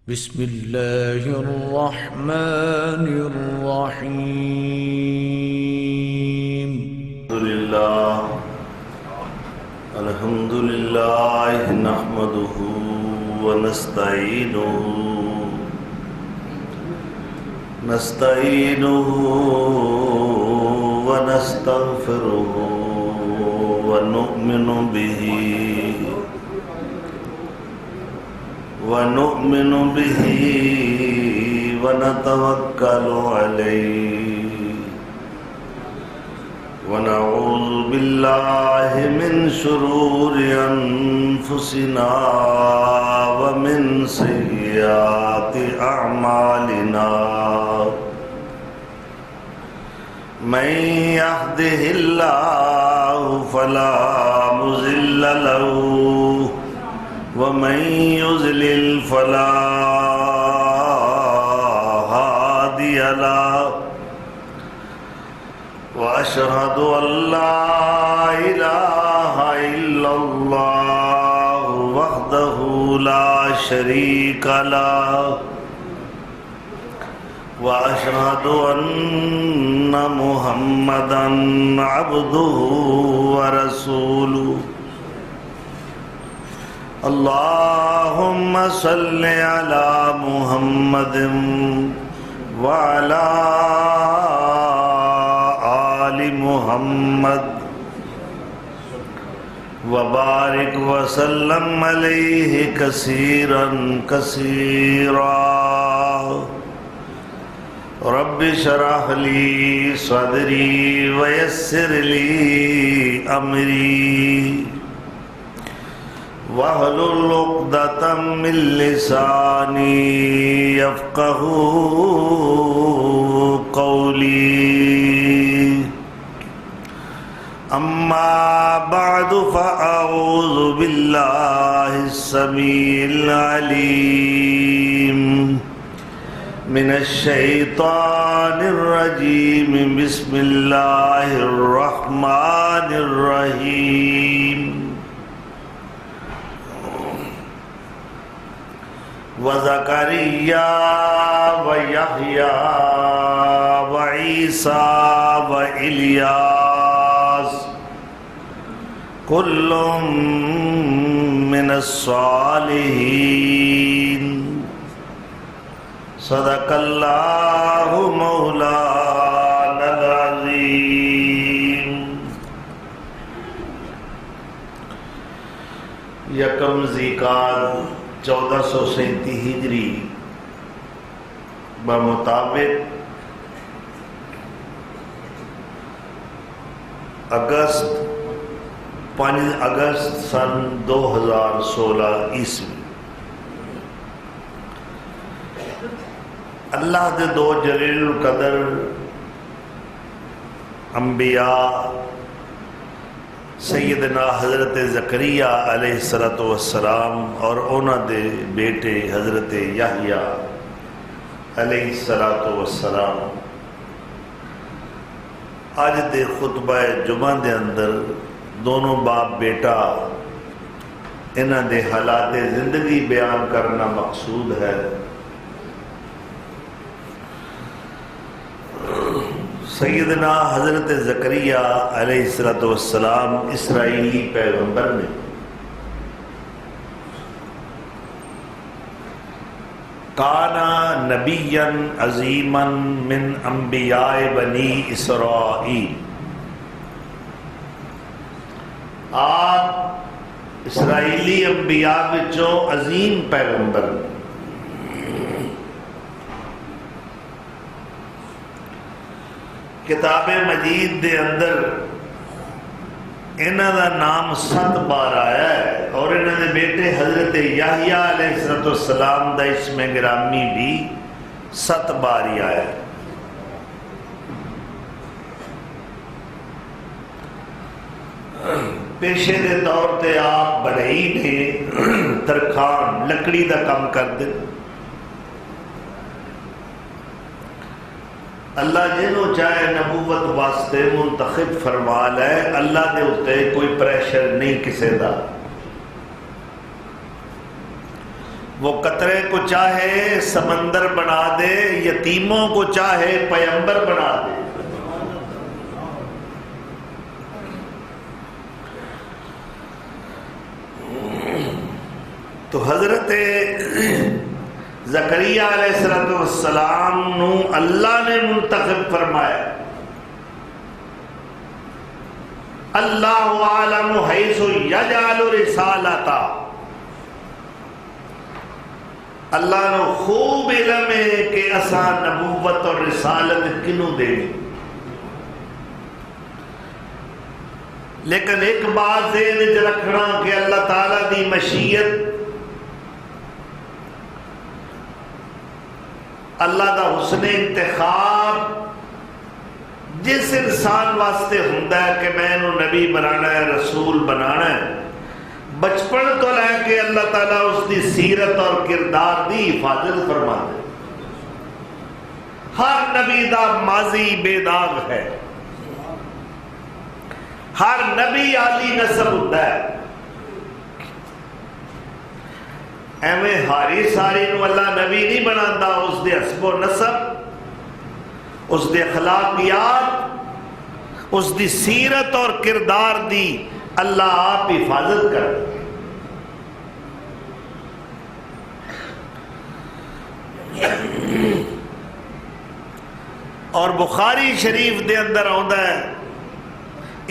بسم الله الرحمن الرحيم. الحمد لله نحمده ونستعينه ونستغفره ونؤمن به ونتوكل عليه ونعوذ بالله من شرور أنفسنا ومن سيئات أعمالنا من يهده الله فلا مضل له ومن يضلل فلا هادي له وأشهد أن لا إله إلا الله وحده لا شريك له وأشهد أن محمدا عبده ورسوله. اللهم صل على محمد وعلى آل محمد وبارك وسلم عليه كثيرا رب اشرح لي صدري ويسر لي أمري واحلل عقدة من لساني يفقهوا قولي. أما بعد فأعوذ بالله السميع العليم من الشيطان الرجيم. بسم الله الرحمن الرحيم. وزكريا ويحيى وعيسى وإلياس كل من الصالحين. صدق الله مولانا العظيم. یکم ذیقعدہ 1437 ہجری بمطابق 5 اگست سن 2016 عیسوی. اللہ دے دو جلیل القدر انبیاء سیدنا حضرت زکریا علیہ السلام اور اونا دے بیٹے حضرت یحییٰ علیہ السلام آج دے خطبہ جمعہ دے اندر دونوں باپ بیٹا انہاں دے حالات زندگی بیان کرنا مقصود ہے. سیدنا حضرت زکریا علیہ السلام اسرائیلی پیغمبر نے کانا نبیا عظیما من انبیاء بنی اسرائیل. آپ اسرائیلی انبیاء وچوں عظیم پیغمبر. کتاب مجید دے اندر انہاں دا نام 7 بار آیا ہے اور انہاں دے بیٹے حضرت یحییٰ علیہ السلام دا اسم گرامی بھی 7 بار ہی آیا ہے. پیشے دے طور تے آپ بڑھئی نے ترخان لکڑی دا کام کر دے. اللہ جنہوں چاہے نبوت واسطے منتخب فرما لے. اللہ دے اتے کوئی پریشر نہیں کسے دا. وہ قطرے کو چاہے سمندر بنا دے، یتیموں کو چاہے پیغمبر بنا دے۔ تو حضرت زکریہ علیہ السلام نو اللہ نے منتخب فرمایا۔ اللہ عالم حیث یجعل رسالتا، اللہ نو خوب علم ہے کہ اساں نبوت اور رسالت کنوں دینی۔ لیکن ایک بات ذہن وچ رکھنا کہ اللہ تعالیٰ دی مشیت، اللہ دا حسن انتخاب جس انسان واسطے ہوندا ہے کہ میں انہوں نبی بنانا ہے، رسول بنانا ہے، بچپن تو لے کے اللہ تعالیٰ اس دی سیرت اور کردار دی حفاظت فرما دے۔ ہر نبی دا ماضی بے داغ ہے، ہر نبی عالی نسب ہوتا ہے۔ ایویں ہاری ساری نو اللہ نبی نہیں بناتا، اس دے حسب و نسب، اس دے اخلاقیات، اس دی سیرت اور کردار دی اللہ آپ حفاظت کر۔ اور بخاری شریف دے اندر آندا ہے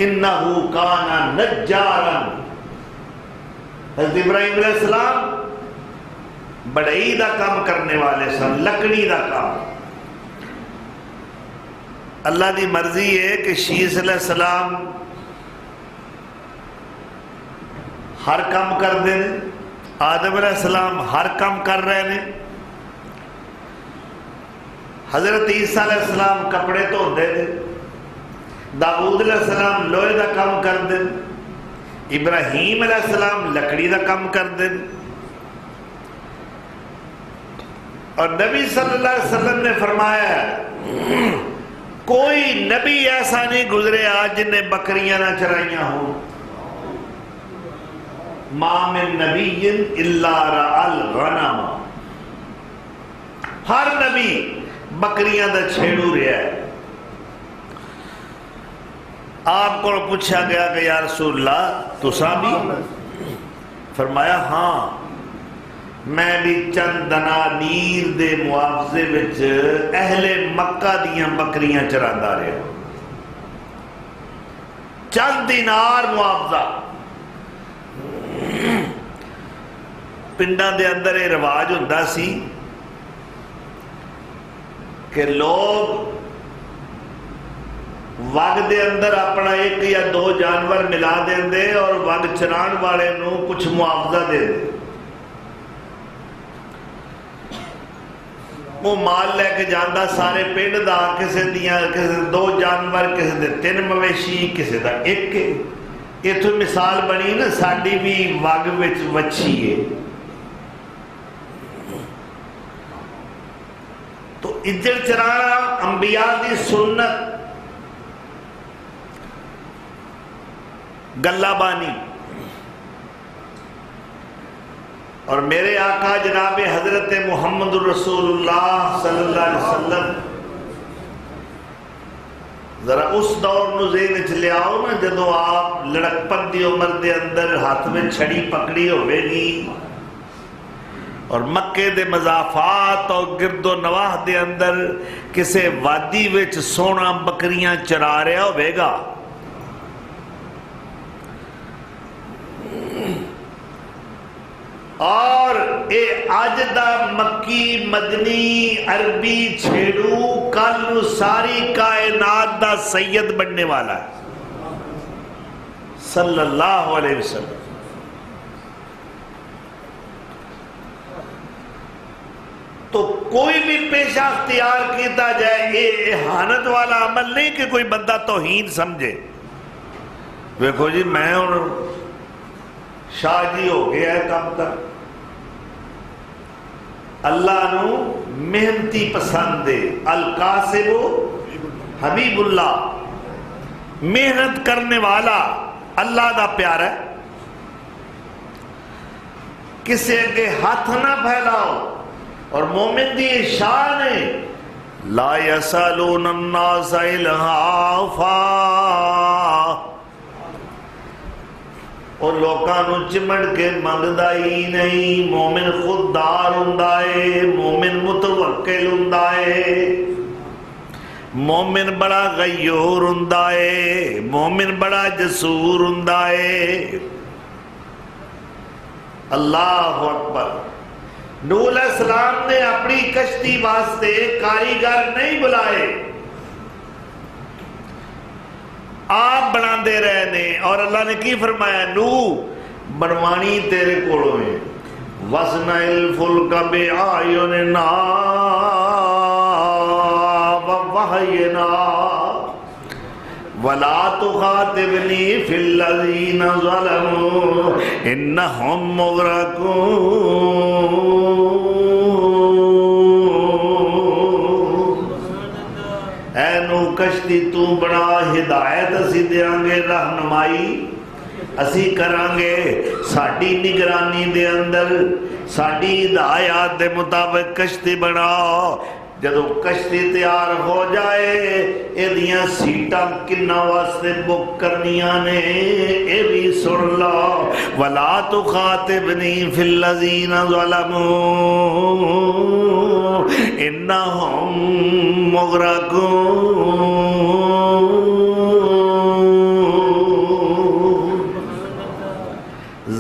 انہو کان نجارا، حضرت ابراہیم علیہ السلام بڑائی دا کام کرنے والے سن، لکڑی دا کام۔ اللہ دی مرضی ہے کہ شیس علیہ السلام ہر کام کر دے، آدم علیہ السلام ہر کام کر رہے ہیں، حضرت عیسیٰ علیہ السلام کپڑے تو دے دے، داؤد علیہ السلام لوہے دا کام کر دے، ابراہیم علیہ السلام لکڑی دا کام کر دے، اور نبی صلی اللہ علیہ وسلم نے فرمایا کوئی نبی ایسا نہیں گزرے آج جن نے بکریاں نہ چرائیاں ہوں۔ ما من نبی الا رعى الغنم، ہر نبی بکریاں دا چھیڑو رہا ہے۔ آپ کو پوچھا گیا کہ یا رسول اللہ تساں بھی؟ فرمایا ہاں میں بھی چند دنانیر دے معاوضے وچ اہل مکہ دیاں بکریاں چراندا رہا، چند دینار معاوضہ۔ پنڈاں دے اندر یہ رواج ہوندا سی کہ لوگ وگ دے اندر اپنا ایک یا دو جانور ملا دے اور وگ چران والے نو کچھ معاوضہ دے دے، وہ مال لے کے جاندہ سارے پنڈ دا، کسے دیاں کسے دو جانور، کسے دے 3 مویشی، کسے دا 1۔ یہ تو مثال بنی نا ساڈی بھی وگ وچ وچھی ہے۔ تو اجڑ چرانا انبیاء دی سنت، گلہ بانی۔ اور میرے آقا جناب حضرت محمد رسول اللہ صلی اللہ علیہ وسلم، ذرا اس دور نو ذہن چ لے آؤ نا جدو آپ لڑکپن دی عمر دے اندر ہاتھ میں چھڑی پکڑی ہوئے گی اور مکے دے مضافات اور گرد و نواح دے اندر کسے وادی وچ سونا بکریاں چرا رہا ہوئے گا، اور اے آج دا مکی مدنی عربی چھیڑو کل ساری کائنات دا سید بننے والا ہے صلی اللہ علیہ وسلم۔ تو کوئی بھی پیشہ اختیار کیتا جائے یہ احانت والا عمل نہیں کہ کوئی بندہ توہین سمجھے۔ دیکھو جی میں اور شاہ جی ہو گیا ہے کام کر، اللہ نو محنتی پسند ہے، القاسب حبیب اللہ، محنت کرنے والا اللہ دا پیارا ہے۔ کسے کے ہاتھ نہ پھیلاؤ. اور مومن دی شان ہے لا یسالون الناس الہافا، اور لوکاں نو چمڑ کے منگدا ہی نہیں. مومن خوددار ہوندا ہے، مومن متوکل ہوندا ہے، مومن بڑا غیور ہوندا ہے، مومن بڑا جسور ہوندا ہے. اللہ اکبر. نوح علیہ السلام نے اپنی کشتی واسطے کاریگر نہیں بلائے، آپ بنا دے رہے نے. اور اللہ نے کی فرمایا نوح بنوانی تیرے کولوں ہے. وَصْنَعِ الْفُلْكَ بِأَعْيُنِنَا وَوَحْيِنَا وَلَا تُخَاطِبْنِي فِي الَّذِينَ ظَلَمُوا إِنَّهُمْ مُغْرَقُونَ. اے نو کشتی تو بڑا، ہدایت اسی دیاں گے، رہنمائی اسی کران گے، ساڈی نگرانی دے اندر ساڈی ہدایات دے مطابق کشتی بناؤ. جدو کشتی تیار ہو جائے ایدیاں سیٹاں کنہ واسطے بک کرنیاں نے اے بھی سن لو. وَلَا تُخَاطِبْنِي فِي الَّذِينَ ظَلَمُوا إِنَّهُمْ مُغْرَقُونَ.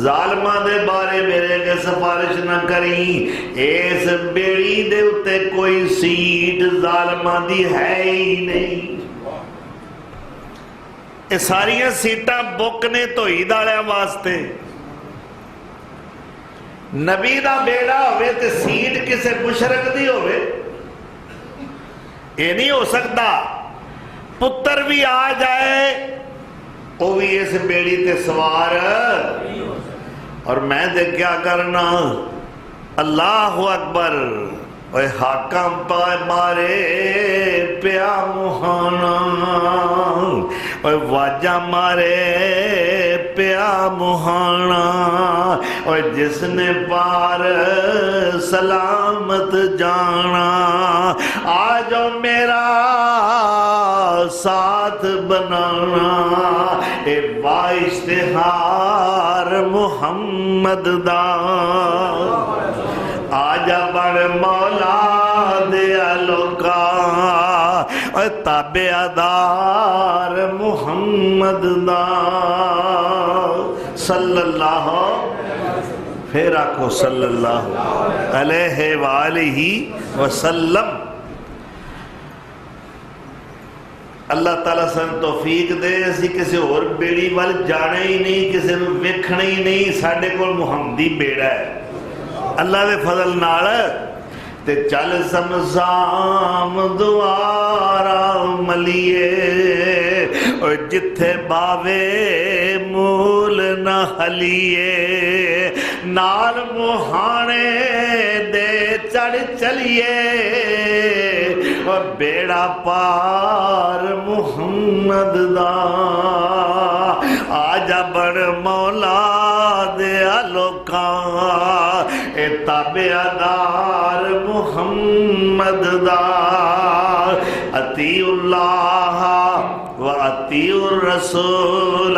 ظالمہ دے بارے میرے کے سفارش نہ کریں. اس بیڑی دے اتے کوئی سیٹ ظالمہ دی ہے ہی نہیں. یہ ساریاں سیٹاں بکنے تو ہی دالے واسطے. نبی دا بیڑا ہوئے تے سیٹ کسے مشرک دی ہوئے، یہ نہیں ہو سکتا. پتر بھی آ جائے وہ بھی اس بیڑی تے سوار. اور میں دے کیا کرنا. اللہ اکبر. اوے حاکم پائے مارے پیا مہانا، اوے واجہ مارے پیا مہانا، اوے جس نے پار سلامت جانا. آجو میرا ساتھ بنانا، اے با اشتہار محمد دا. آجا بڑ مولا دیا لوکا، اے تابعدار محمد دا صلی اللہ. پھر آکھو صلی اللہ علیہ وآلہ وسلم. اللہ تعالیٰ سن توفیق دے اسی کسی اور بیڑی وال جانے ہی نہیں، کسی نے ویکھنے ہی نہیں. ساڈے کول محمدی بیڑا ہے اللہ دے فضل نال. تے چل سمزام دوارا ملیے، اور جتھے باوے مول نہ ہلیے. نال مہانے دے چڑھ چلیے، اور بیڑا پار محمد دا. آجا بڑ مولا دیا لوکاں، اے تابعدار محمد دا. اطیعوا اللہ و اطیعوا الرسول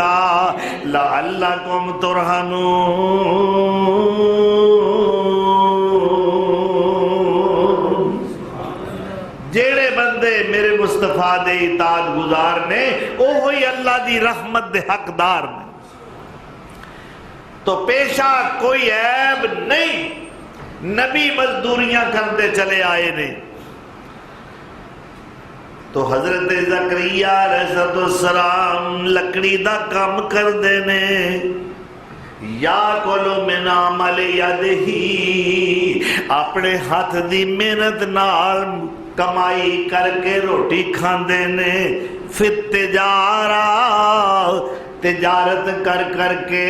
لعلکم ترحمون. جیڑے بندے میرے مصطفیٰ دے اطاعت گزار نے وہی اللہ دی رحمت دے حقدار نے. تو پیشہ کوئی عیب نہیں. نبی مزدوریاں کرتے چلے آئے نے. تو حضرت زکریا علیہ السلام لکڑی دا کام کر دینے. یا کولو من عمل یدہی، اپنے ہاتھ دی محنت نال کمائی کر کے روٹی کھاندے نے. فی التجارہ، تجارت کر کر کے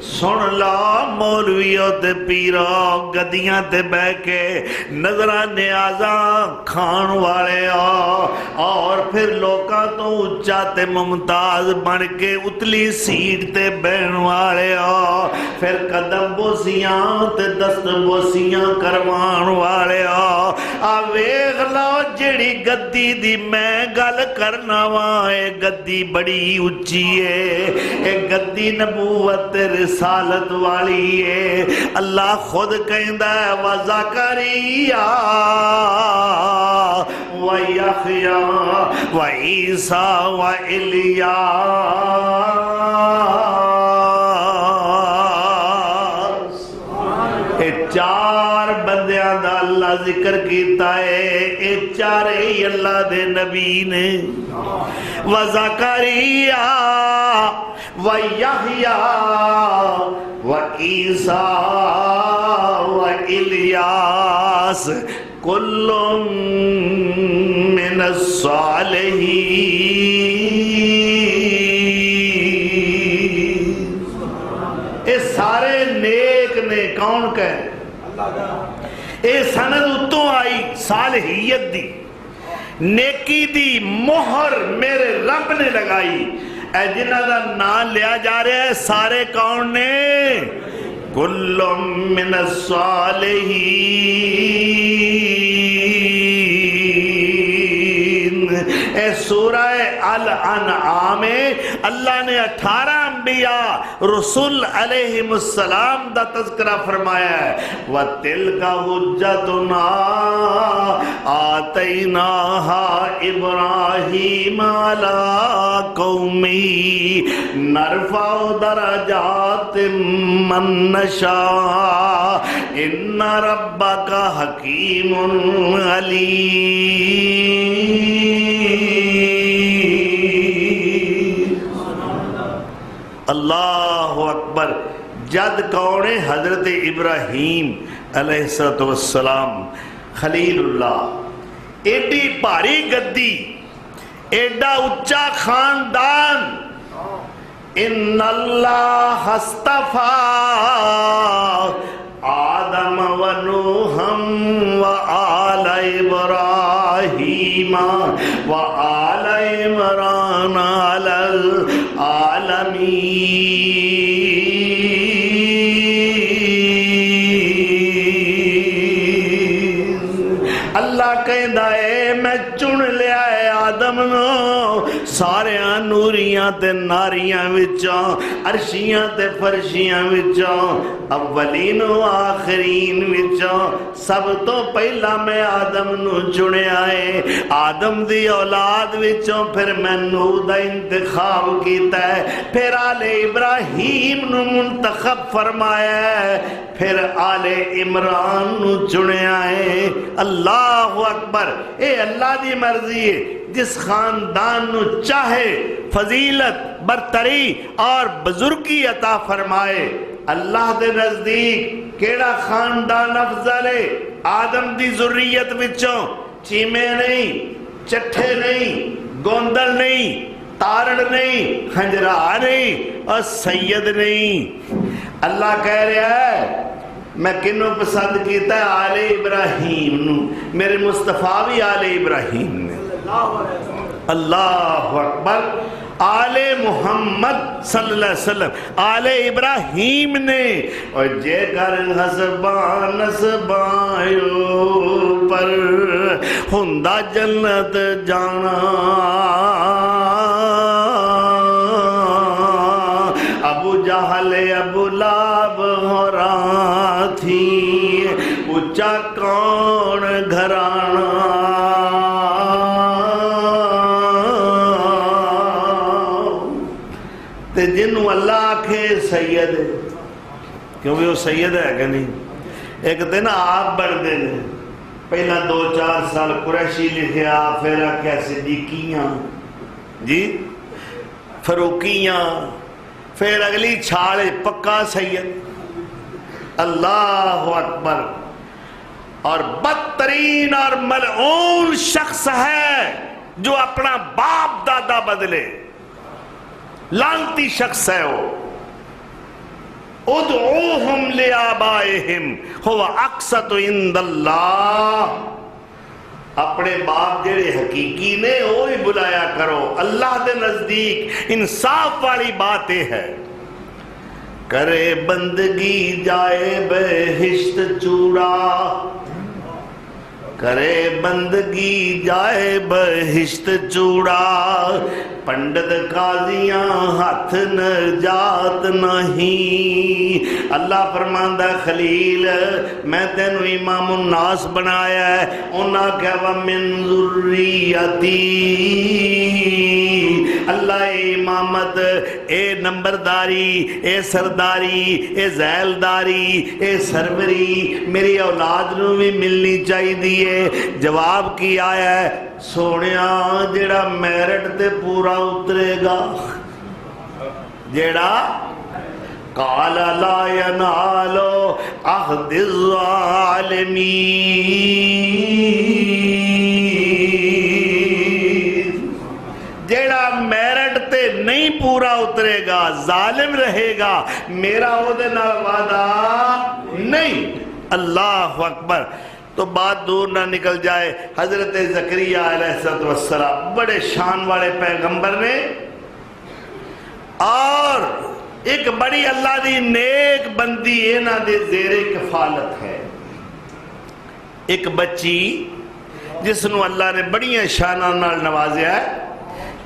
سن لو مولویوں تے پیرو گدیاں تے بہ کے نظرہ نیازاں کھان والے اور پھر لوکاں تو اچا تے ممتاز بن کے اتلی سیٹ تے بہن والے پھر قدم بوسیاں تے دست بوسیاں کروان والے ویکھ لو جیڑی گدی دی میں گل کرنا وا اے گدی بڑی اچھی ہے اے گدی نبوت رسالت والی ہے اللہ خود کہندا ہے وزکریا ویحیا وعیسیٰ والیاس اے چار بندیاں دا اللہ ذکر کیتا ہے اے چارے ہی اللہ دے نبی نے وزکریا ویحیا وعیسیٰ والیاس کل من الصالحین اے سارے نیک نے کون کہے اے سند اتوں آئی صالحیت دی نیکی دی مہر میرے رب نے لگائی اے جنہ دا نام لیا جا رہا ہے سارے کون نے کل من الصالحین اے سورہ الانعام اللہ نے 18 انبیاء رسول علیہم السلام دا تذکرہ فرمایا ہے وَتِلْكَ حُجَّتُنَا آتَيْنَاهَا إِبْرَاهِيمَ عَلَىٰ قَوْمِهِ نَرْفَعُ دَرَجَاتٍ مَّن نَّشَاءُ إِنَّ رَبَّكَ حَكِيمٌ عَلِيمٌ اللہ اکبر جد کونے حضرت ابراہیم علیہ السلام خلیل اللہ ایڈی پاری گدی ایڈا اچا خاندان ان اللہ اصطفیٰ آدم و نوحم و آل ابراہیم و آل عمران علی العالمین اللہ کہندا ہے میں چن لیا ہے آدم نو سارے نوریاں تے ناریاں وچوں عرشیاں تے فرشیاں وچوں اولین و آخرین وچوں سب تو پہلا میں آدم نو چنیا ہے آدم دی اولاد وچوں پھر میں نوح دا انتخاب کیتا ہے پھر آل ابراہیم نو منتخب فرمایا ہے پھر آل عمران نو چنیا ہے اللہ اکبر اے اللہ دی مرضی ہے جس خاندان نو چاہے فضیلت برتری اور بزرگی عطا فرمائے اللہ دے نزدیک کیڑا خاندان افضل ہے آدم دی ذریت وچوں چیمے نہیں چٹھے نہیں گوندل نہیں تارڑ نہیں خنجرہ نہیں اور سید نہیں اللہ کہہ رہا ہے میں کنوں پسند کیتا ہے آل ابراہیم نو میرے مصطفیٰ بھی آل ابراہیم نے اللہ اکبر آل محمد صلی اللہ علیہ وسلم آل ابراہیم نے اور جے کر حسبان نسبائیو پر ہندہ جنت جانا ابو جہل ابو لاب ہورا تھی اچا کون گھرانا تے جنہوں اللہ آکھے سید ہے کیونکہ وہ سید ہے کہ نہیں ایک دن آپ بڑھ دن پہلا 2-4 سال قریشی لکھیا پھر آکھیا صدیقیاں جی فروقیاں پھر اگلی چھاڑے پکا سید اللہ اکبر اور بدترین اور ملعون شخص ہے جو اپنا باپ دادا بدلے لانتی شخص ہے وہ. ادعوہم لآبائہم ہوا اقسط عند اللہ. اپنے باپ جڑے حقیقی نے وہی بلایا کرو. اللہ دے نزدیک انصاف والی بات یہ ہے. کرے بندگی جائے بہشت چوڑا, کرے بندگی جائے بہشت چوڑا, پنڈت قاضیاں ہاتھ نجات نہیں. اللہ فرماندا خلیل میں تینوں امام الناس بنایا ہے. انہاں کہا ومن ذریتی, اللہ اے امامت, اے نمبرداری, اے سرداری, اے ذیلداری, اے سروری میری اولاد نو بھی ملنی چاہیے. جواب کی آیا ہے سونیا جیڑا میرٹ تے پورا اترے گا, جیڑا قال لا ینال عہد الظالمین, جیڑا میرٹ تے نہیں پورا اترے گا ظالم رہے گا میرا او دے نال وعدہ نہیں. اللہ اکبر. تو بات دور نہ نکل جائے, حضرت زکریا علیہ السلام بڑے شان والے پیغمبر نے, اور ایک بڑی اللہ دی نیک بندی اینا دے زیر کفالت ہے. ایک بچی جس نو اللہ نے بڑی شاناں نال نوازیا ہے.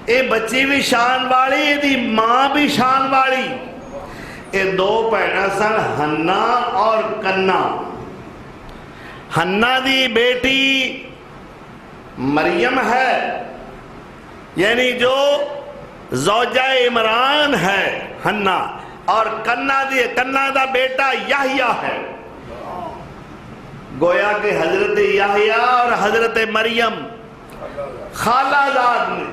اے بچی بھی شان والی, اے دی ماں بھی شان والی. اے دو بہناں سن, حنا اور کنا. حنا دی بیٹی مریم ہے, یعنی جو زوجہ عمران ہے حنا, اور کنا دا بیٹا یحییٰ ہے. گویا کہ حضرت یحییٰ اور حضرت مریم خالہ زاد نے,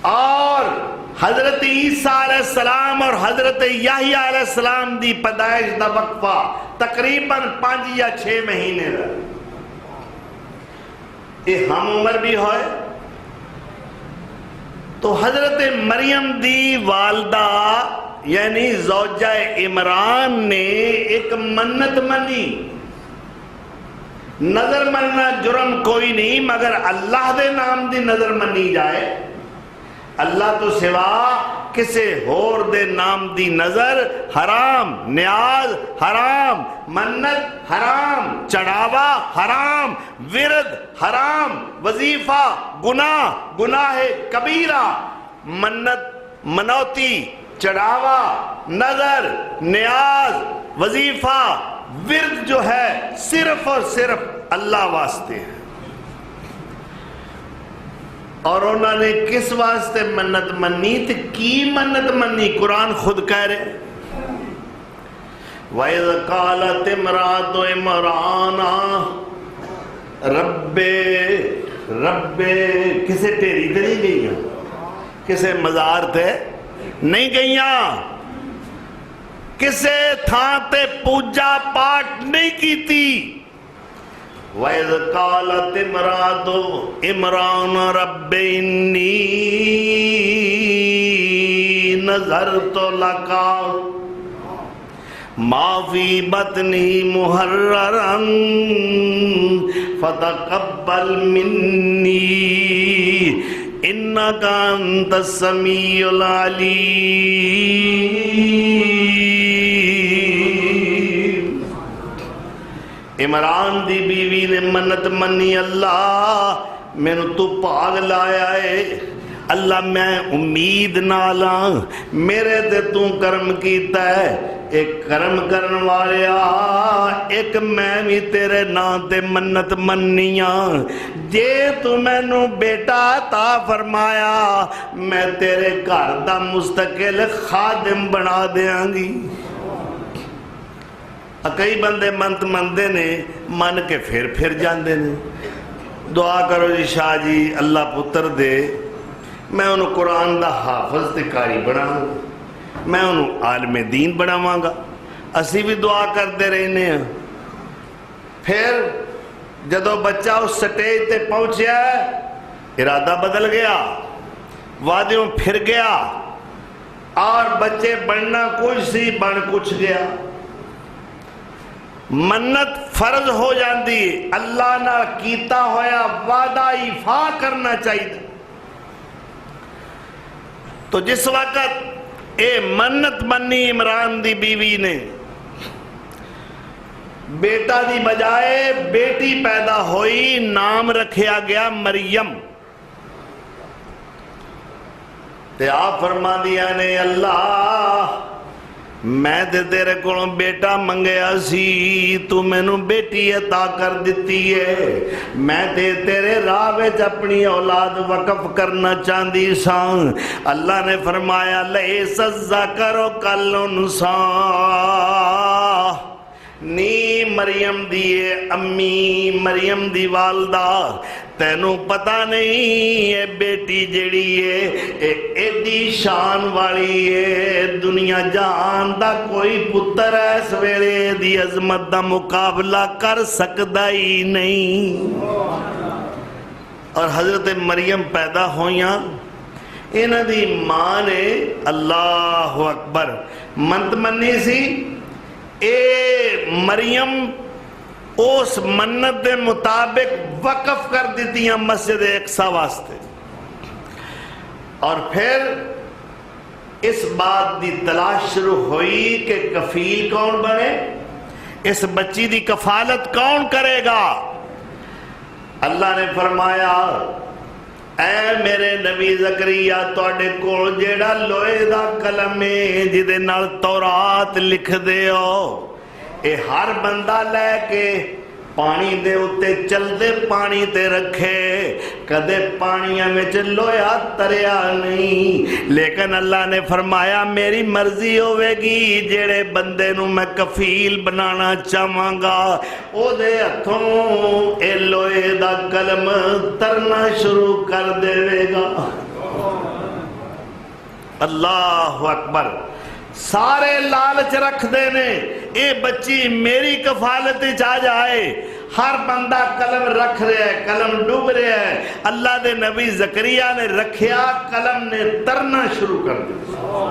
اور حضرت عیسیٰ علیہ السلام اور حضرت یحییٰ علیہ السلام دی پیدائش دا وقفہ تقریباً 5 یا 6 مہینے دا. یہ ہم عمر بھی ہوئے. تو حضرت مریم دی والدہ یعنی زوجہ عمران نے ایک منت منی. نظر مننا جرم کوئی نہیں, مگر اللہ دے نام دی نظر منی جائے. اللہ تو سوا کسے ہور دے نام دی نظر حرام, نیاز حرام, منت حرام, چڑھاوا حرام, ورد حرام, وظیفہ گناہ, گناہ کبیرہ. منت, منوتی, چڑھاوا, نظر, نیاز, وظیفہ, ورد جو ہے صرف اور صرف اللہ واسطے ہے. اور انہوں نے کس واسطے منت منی تو کی منت منی؟ قرآن خود کہہ رہے وَإِذْ قَالَتِ امْرَأَتُ عِمْرَانَ رب کسے ٹیری تے نہیں گئیاں, کسے مزار تے نہیں گئیاں, کسے تھاں تے پوجا پاٹ نہیں کیتی. وَإِذْ قَالَتِ امْرَأَتُ عِمْرَانَ رَبِّ إِنِّي نَذَرْتُ لَكَ مَا فِي بَطْنِي مُحَرَّرًا فَتَقَبَّلْ مِنِّي إِنَّكَ أَنْتَ السَّمِيعُ الْعَلِيمُ. عمران دی بیوی نے منت منی, اللہ میں نے تو پاگ لایا ہے, اللہ میں امید نالا میرے تے تو کرم کیتا ہے. ایک کرم کرن والیا, ایک میں بھی تیرے نام تے منت منیاں, جے تو میں نو بیٹا عطا فرمایا میں تیرے گھر دا مستقل خادم بنا دیاں گی. کئی بندے منت مندے نے من کے پھر جاندے نے. دعا کرو جی شاہ جی اللہ پتر دے, میں انہوں قرآن دا حافظ تے قاری بناؤں, میں انہوں عالم دین بناواں گا. اسی بھی دعا کرتے رہنے ہیں. پھر جدو بچہ اس سٹیج تے پہنچیا ارادہ بدل گیا, وعدوں پھر گیا, اور بچے بننا کچھ سی بن کچھ گیا. منت فرض ہو جاندی ہے، اللہ نہ کیتا ہویا وعدہ ایفا کرنا چاہیے. تو جس وقت اے منت منی عمران دی بیوی نے، بیٹا دی بجائے بیٹی پیدا ہوئی، نام رکھیا گیا مریم. تے آپ فرما دیا نے اللہ میں تے تیرے کو بیٹا منگیا سی، تو میں نو بیٹی عطا کر دیتی ہے. میں تے تیرے راہ وچ اپنی اولاد وقف کرنا چاہندی ساں. اللہ نے فرمایا لیس الذکر کالانثی، نی مریم دیئے امی، مریم دی والدہ، تینوں پتہ نہیں ہے بیٹی جڑی ہے ایڈی شان والی ہے، دنیا جہان دا کوئی پتر اس ویلے دی عظمت دا مقابلہ کر سکدا ہی نہیں. اور حضرت مریم پیدا ہویاں، انہاں دی ماں نے اللہ اکبر منت منی سی. اے مریم اس منت دے مطابق وقف کر دیتی ہیں مسجد اقصی واسطے. اور پھر اس بات دی تلاش شروع ہوئی کہ کفیل کون بنے، اس بچی دی کفالت کون کرے گا. اللہ نے فرمایا اے میرے نبی زکریا توڑے کول جیڑا لوہے دا قلم ہے جدے نال تورات لکھ دے ہو، اے ہر بندہ لے کے پانی دے اتے چل دے پانی تے رکھے، کدے پانیاں میں لویا تریا نہیں. لیکن اللہ نے فرمایا میری مرضی ہوئے گی، جیڑے بندے نو میں کفیل بنانا چاہواں گا او دے ہتھوں اے لوہے دا قلم ترنا شروع کر دے گا. اللہ اکبر. سارے لالچ رکھ دینے اے بچی میری کفالت چاہ جائے. ہر بندہ قلم رکھ رہا ہے، قلم ڈوب رہا ہے. اللہ دے نبی زکریا نے رکھیا، قلم نے ترنا شروع کر دیا.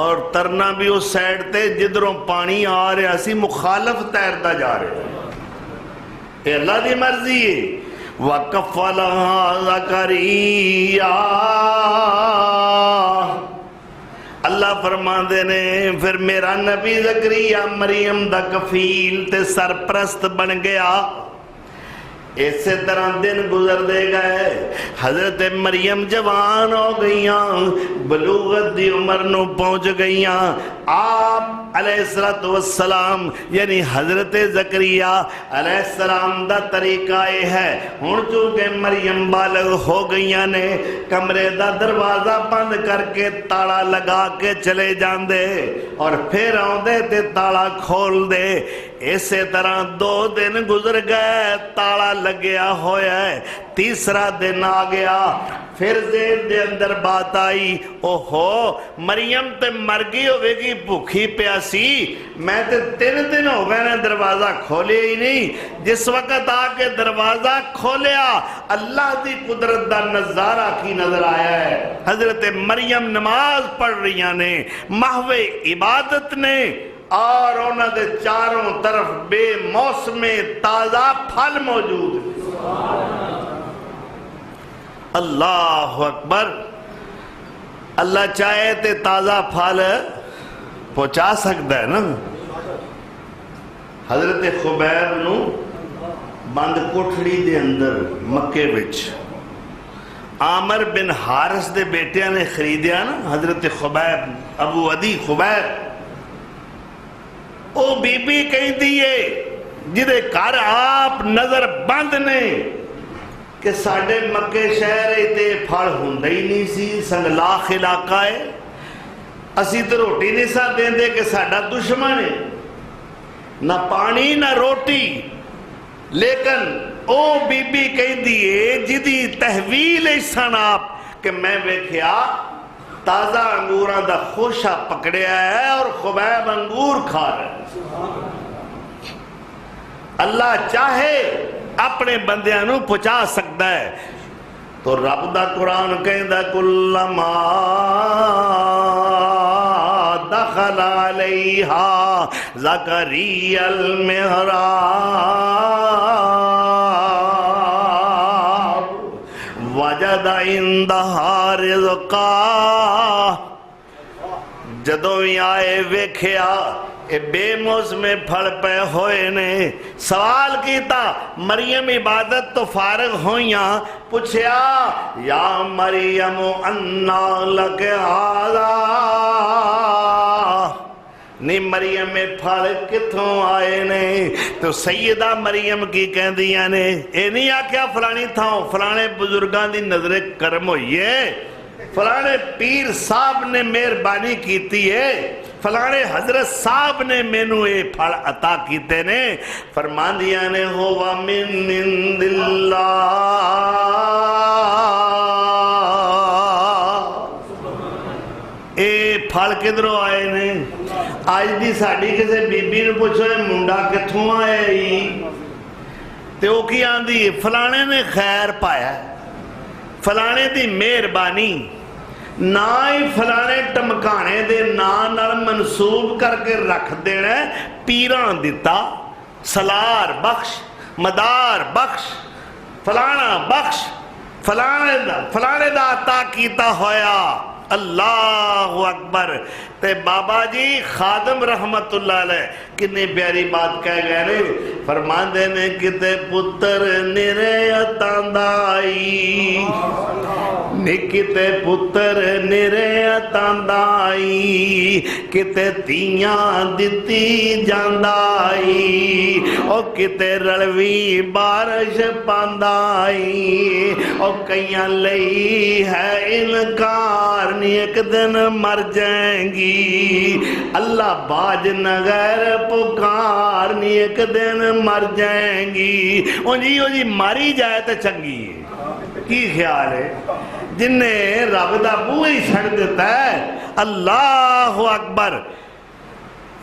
اور ترنا بھی اس سائڈ تے جدروں پانی آ رہا سی، مخالف تیرتا جا رہا. اے اللہ دی مرضی ہے. وَكَفَّلَهَا زَكَرِيَّا، اللہ فرما دے نے پھر میرا نبی زکریا مریم دا کفیل تے سرپرست بن گیا. اسی طرح دن گزر دے گئے، حضرت مریم جوان ہو گئیاں، بلوغت دی عمر نو پہنچ گئیاں. آپ علیہ السلام یعنی حضرت زکریا علیہ السلام دا طریقہ یہ ہے، ہن چونکہ مریم بالغ ہو گئیاں نے، کمرے دا دروازہ بند کر کے تالا لگا کے چلے جاندے اور پھر آندے تے تالا کھول دے. اسی طرح 2 دن گزر گئے، تالا لگیا ہویا ہے. تیسرا دن آ گیا، پھر ذہن دے اندر بات آئی، اوہو مریم تے مر گئی ہوئے گی بھوکھی پیاسی، میں تے 3 دن ہو گئے نے دروازہ کھولے ہی نہیں. جس وقت آ کے دروازہ کھولیا، اللہ دی قدرت دا نظارہ کی نظر آیا ہے. حضرت مریم نماز پڑھ رہی نے، محو عبادت نے، اور انہوں دے چاروں طرف بے موسم تازہ پھل موجود ہے. اللہ اکبر. اللہ چاہے تے تازہ پھل پہنچا سکتا ہے نا. حضرت خبیب نو بند کوٹھڑی دے اندر مکے وچ عامر بن حارث دے بیٹیاں نے خریدیا نا، حضرت خبیب، ابو عدی خبیب. او بی بی کہیں دیئے جدے کار آپ نظر بند نے کہ ساڑھے مکے شہر تے پھڑ ہندہ ہی نہیں سی، سنگلاخ علاقہ ہے، اسی تو روٹی نہیں سا دیں دے کہ ساڑھا دشمن ہے، نہ پانی نہ روٹی. لیکن او بی بی کہیں دیئے جدی تحویل احسان آپ کہ میں ویکھیا تازہ انگوراں دا خوشہ پکڑیا ہے اور خبیب انگور کھا رہے ہیں. اللہ چاہے اپنے بندیاں نو پہنچا سکتا ہے. تو رب دا قرآن کہندا کلما دخل علیہا زکریا المحراب وجد عندہا رزقا جدوں بھی آئے ویکھیا اے بے موسم پھڑ پہ ہوئے نے سوال کیتا مریم عبادت تو فارغ ہوئیاں پوچھیا یا مریم انا لک ھذا نہیں مریم میں پھڑ کتھوں آئے نے تو سیدہ مریم کی کہندیاں نے اے نہیں آکھیا فلانی تھاؤں فلانے بزرگاں دی نظر کرم ہوئیے فلانے پیر صاحب نے مہربانی کیتی ہے فلانے حضرت صاحب نے مینوں اے پھڑ عطا کیتے نے فرمان دیا نے ہوا من عند اللہ اے پھڑ کدھروں آئے نے آج دی ساڑی کسے بی بی نے پوچھو اے منڈا کتھوں آئے ہی تے او کی آندی فلانے نے خیر پایا فلانے دی مہربانی نہ ہی فلانے ٹمکانے دے نام منسوب کر کے رکھ دینا پیران دیتا سلار بخش مدار بخش فلانا بخش فلانے دا عطا کیتا ہویا اللہ اکبر تے بابا جی خادم رحمت اللہ علیہ کتنی پیاری بات کہہ گئے نے فرمان دینے کتے پتر نرے اتاندائی نکتے پتر نرے اتاندائی کتے تیاں دتی جاندائی او کتے رلوی بارش پاندائی او کئیاں لئی ہے انکار ایک دن مر جائیں گی اللہ باج نگر پکارنی ایک دن مر جائیں گی او جی ماری جائے تو چنگی کی خیال ہے جن نے رب دا بوئے ہی چھڑ دیتا ہے اللہ اکبر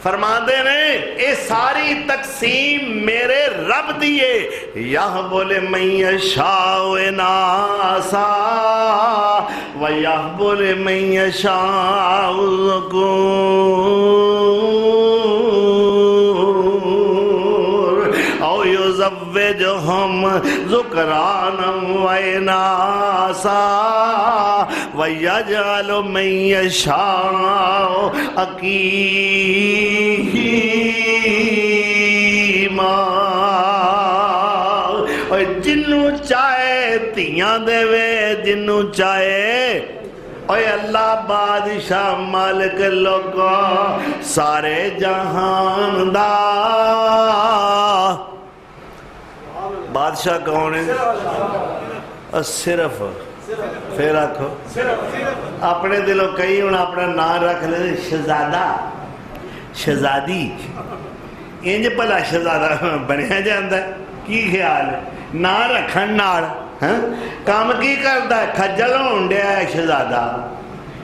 فرما دے نے اے ساری تقسیم میرے رب دیئے یَحْبُ لِمَن یَشَاءُ نَاسًا وَیَحْبُ لِمَن یَشَاءُ الذُّکُورَ اَوْ يُزَوِّجُهُمْ ذُکْرَانًا وَإِنَاثًا وَيَجْعَلُ مَن یَشَاءُ عَقِیمًا اور جنوں چاہے تیاں دے وے جنوں چاہے اے اللہ بادشاہ مالک لوگوں سارے جہان دا بادشاہ کون ہے صرف پھر رکھو اپنے دلوں کئی انہوں اپنا نام رکھ لے شہزادہ شہزادی انج پلا شہزادہ بنیا جاندہ ہے کی خیال ہے نہ رکھن نال کام کی کردا ہے کھجل ہونڈیا ہے شہزادہ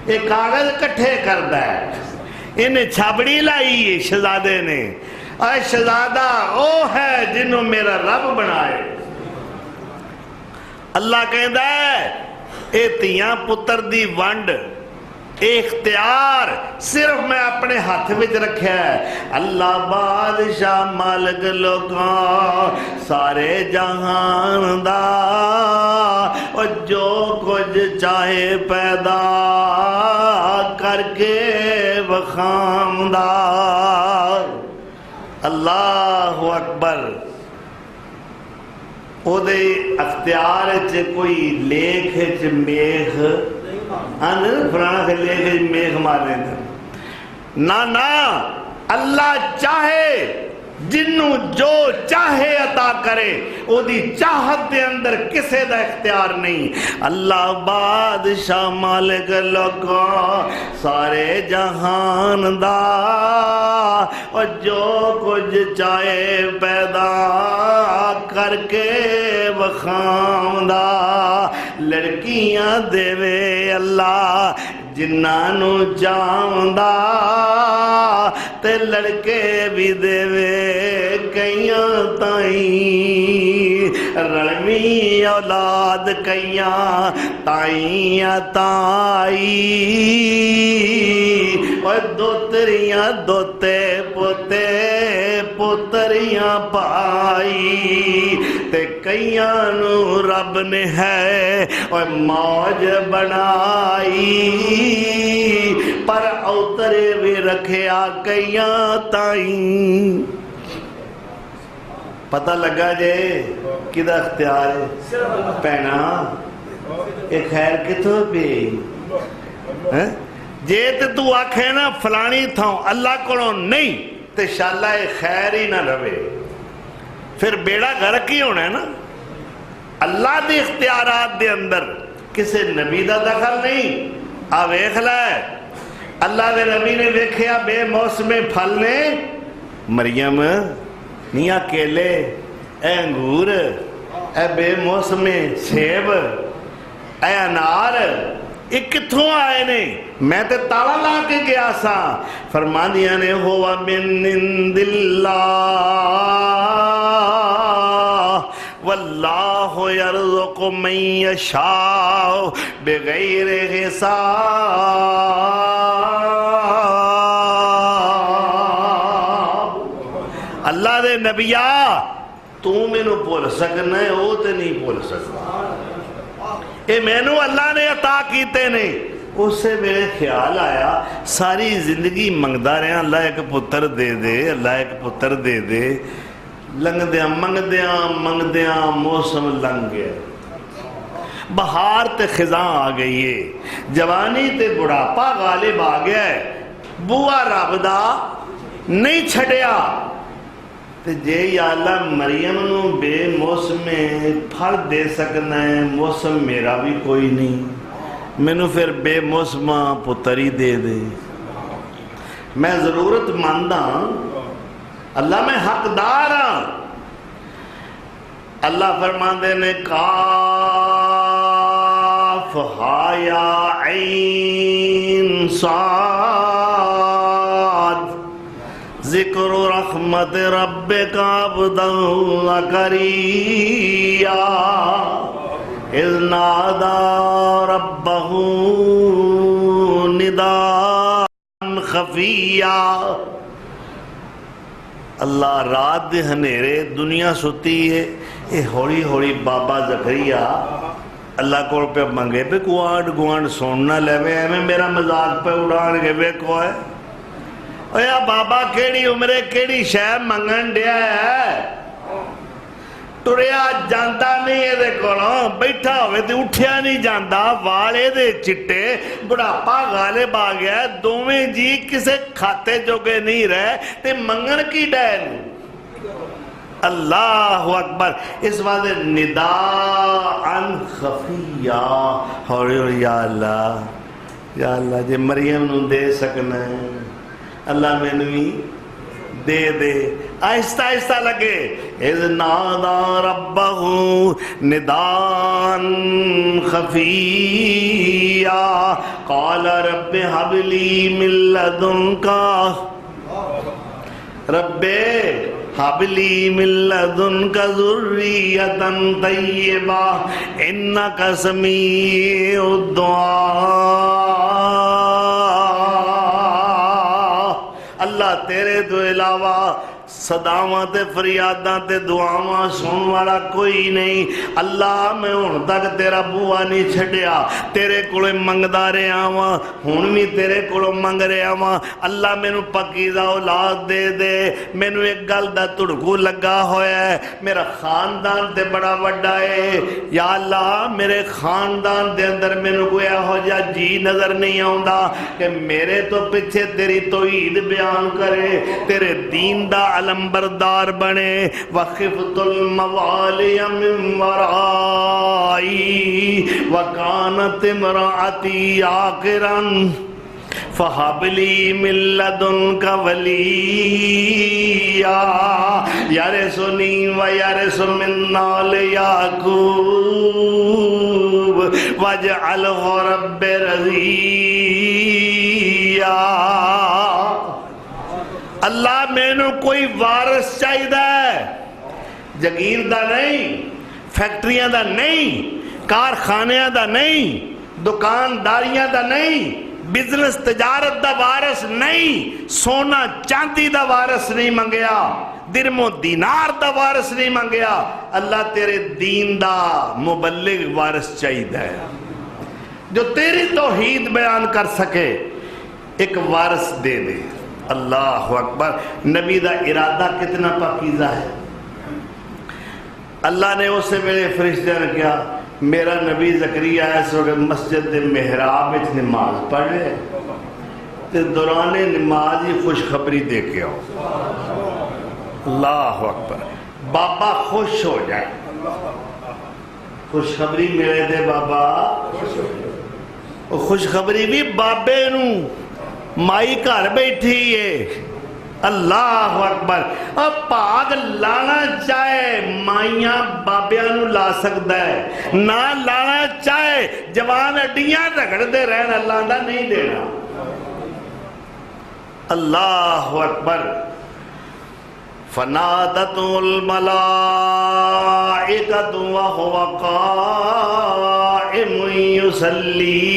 ایک کاغذ کٹھے کردا ہے انہیں چھابڑی لائی ہے شہزادے نے اے شہزادہ او ہے جنہوں میرا رب بنائے اللہ کہندا ہے اے تیاں پتر دی ونڈ اختیار صرف میں اپنے ہاتھ وچ رکھیا ہے اللہ بادشاہ مالک لوگاں سارے جہان دا اور جو کچھ چاہے پیدا کر کے بخامدہ اللہ اکبر او دے اختیار چے کوئی لیکھ چے میخ فرانا سے لے کے میخ مارنے دے نا اللہ چاہے جنوں جو چاہے عطا کرے او دی چاہت دے اندر کسے دا اختیار نہیں اللہ بادشاہ مالک لوگوں سارے جہان دا اور جو کچھ چاہے پیدا کر کے بخامدہ لڑکیاں دے وے اللہ جنانو جاندہ تے لڑکے بھی دے وے کئیاں تائیں رلوی اولاد کئیاں تائیں تائی اور دوتریاں دوتے پوتے پوتریاں پائی تے کئیاں نو رب نے ہے اور موج بنائی پر اوترے بھی رکھیا کئیاں تائیں پتہ لگا جے کدھا اختیار ہے پہنا ایک خیر کتوں پہ جے تے تو آکھے نا فلانی تھاؤں اللہ کو نہیں تے شاءاللہ خیر ہی نہ روے پھر بیڑا گھر کی ہونا ہے نا اللہ دے اختیارات دے اندر کسے نبی دا دخل نہیں ویکھ لے اللہ دے نبی نے ویکھیا بے موسم پھل نے مریم نیا کیلے اے انگور اے بے موسم سیب اے انار ایک کتھوں آئے نے میں تے تالا لا کے گیا سا فرما دیا نے ہوا من عند اللہ واللہ یرزق من یشاء بغیر حساب اللہ دے نبیہ تو میں نو بول سکنا ہے وہ تے نہیں بول سکنا اے میں نو اللہ نے عطا کیتے نہیں اس سے میرے خیال آیا ساری زندگی منگدہ رہے ہیں اللہ ایک پتر دے دے اللہ ایک پتر دے دے لنگ دیاں منگ دیاں موسم لنگ گیا بہار تے خزاں آ گئی ہے جوانی تے بڑھاپا غالب آ گیا ہے بوا رب دا نہیں چھڑیا تے جے یا اللہ مریم نو بے موسم پھل دے سکنا ہے موسم میرا بھی کوئی نہیں میں نو پھر بے موسم پتری دے دے میں ضرورت ماندہ اللہ میں حقدار ہاں اللہ فرماندے نے کاف ہا یا عین صاد ذکر رحمت ربک عبدا زکریا اذ نادا ربہ نداء خفیا اللہ رات دے ہنیرے دنیا سوتی ہے اے ہوڑی ہوڑی بابا زکریا اللہ کو پہ منگے پہ گوانڈ سوننا لے میں میرا مزاق پہ اڑان گے بے کوئے اویا بابا کیڑی عمرے کیڑی شہ منگن دیا ہے ٹریا جانتا نہیں ہے دے کولوں بیٹھا ہوئے تے اٹھیا نہیں جانتا والے دے چٹے بڑھاپا غالب آ گیا دوویں جی کسے کھاتے جوگے نہیں رہے تے منگن کی ڈین اللہ اکبر اس واسطے نداء خفیہ ہوڑی ہوڑی یا اللہ جے مریم نو دے سکنا ہے اللہ میں نوی دے دے آہستہ آہستہ لگے اذ نادا ربہ نداء خفیہ قال رب حب لی من لدنک رب حب لی من لدنک ذریۃ طیبہ انک سمیع الدعاء اللہ تیرے تو علاوہ صداواں تے فریاداں تے دعاواں سن والا کوئی نہیں اللہ میں ہن تک تیرا بوا نہیں چھڈیا تیرے کولے منگدا رہیا واں ہن بھی تیرے کولوں منگ رہیا واں اللہ مینوں پاکیزہ اولاد دے دے مینوں ایک گل دا تڑکو لگا ہویا ہے میرا خاندان تے بڑا وڈا ہے یا اللہ میرے خاندان دے اندر مینوں کوئی ہو جا جی نظر نہیں آوندا کہ میرے تو پیچھے تیری توحید بیان کرے تیرے دین دا علمبردار بنے وَخِفْتُ الْمَوَالِيَ مِنْ وَرَائِي وَكَانَتِ امْرَأَتِي عَاقِرًا فَهَبْ لِي مِن لَّدُنكَ وَلِيًّا يَرِثُنِي وَيَرِثُ مِنْ آلِ يَعْقُوبَ وَاجْعَلْهُ رَبِّ رَضِيًّا اللہ میں نو کوئی وارث چاہیے ہے جگیر دا نہیں فیکٹریاں دا نہیں کارخانیاں دا نہیں دکانداریاں دا نہیں بزنس تجارت دا وارث نہیں، سونا چاندی دا وارث نہیں منگیا، درم و دینار دا وارث نہیں منگیا، اللہ تیرے دین دا مبلغ وارث چاہیے جو تیری توحید بیان کر سکے، ایک وارث دے دے۔ اللہ اکبر، نبی دا ارادہ کتنا پاکیزہ ہے۔ اللہ نے اسے میرے فرشتے نے کیا، میرا نبی زکریا اس وقت مسجد محراب وچ نماز پڑھ رہے تے دوران نماز ہی خوشخبری دے کے آؤ۔ اللہ اکبر، بابا خوش ہو جائے، خوشخبری میرے دے بابا، خوشخبری بھی بابے نو، مائی گھر بیٹھی ہے۔ اللہ اکبر، اب پاگ لانا چاہے مائیاں بابیاں نو لا سکتا ہے، نہ لانا چاہے جوان اڈیاں رگڑ دے رہن، اللہ دا نہیں دینا۔ اللہ اکبر، فنادت الملائکۃ وهو قائم یصلی